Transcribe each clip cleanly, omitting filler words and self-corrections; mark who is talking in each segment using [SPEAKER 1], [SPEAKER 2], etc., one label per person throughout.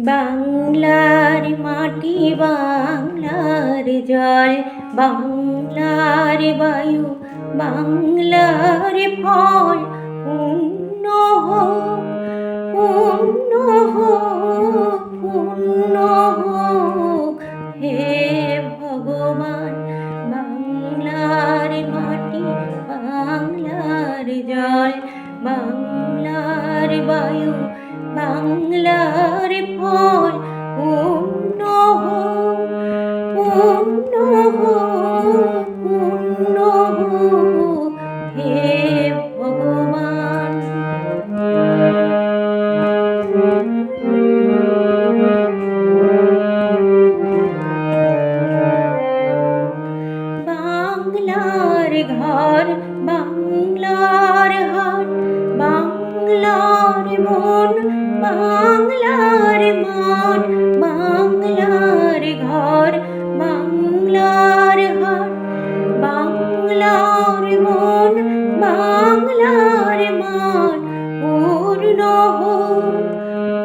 [SPEAKER 1] বাংলার মাটি, বাংলার জল, বাংলার বায়ু, বাংলার ফল, পূর্ণ হোক, পূর্ণ হোক, পূর্ণ হোক হে ভগবান। বাংলার মাটি, বাংলার জল, বাংলার বায়ু, বাংলার ফল, পূর্ণ হোক, পূর্ণ হোক, পূর্ণ হোক হে ভগবান। বাংলার ঘর, বাংলার হাট, বাংলার মন, বাংলার মাঠ, বাংলার ঘর, বাংলার হাট, বাংলার মন, বাংলার মাঠ, পূর্ণ হোক,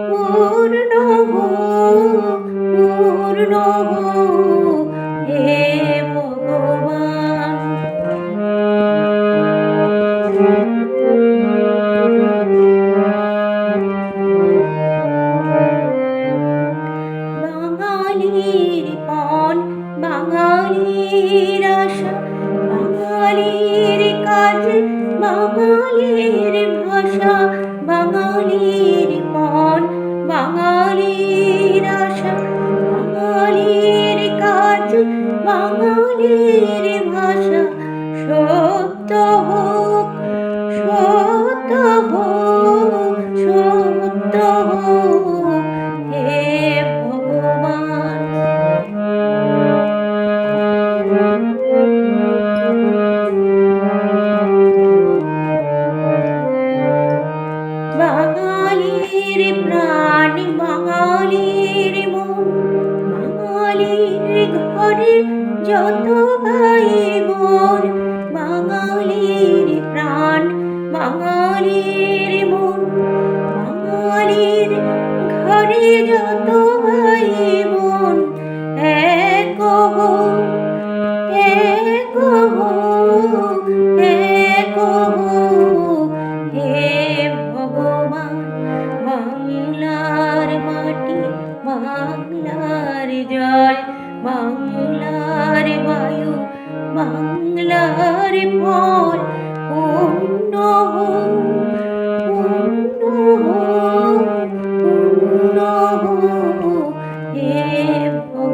[SPEAKER 1] পূর্ণ হোক, পূর্ণ হোক হে ভগবান। বাঙালির পণ, বাঙালির আশা, বাঙালির কাজ, বাঙালির ভাষা, বাঙালির পণ, বাঙালির আশা, বাঙালির কাজ, বাঙালির ভাষা, সত্য হোক, সত্য হোক, সত্য হোক হে ভগবান। বাঙালির প্রাণ, বাঙালির মন, বাঙালির ঘরে যত ভাই বোন, বাঙালির প্রাণ, বাঙালির মন, বাঙালির ঘরে যত ভাই বোন, এক হোক, এক হোক, এক হোক হে ভগবান। বাংলার মাটি, বাংলার জল, বাংলার বায়ু, বাংলার ফল, পূর্ণ হোক, পূর্ণ হোক, পূর্ণ হোক হে ভগবান।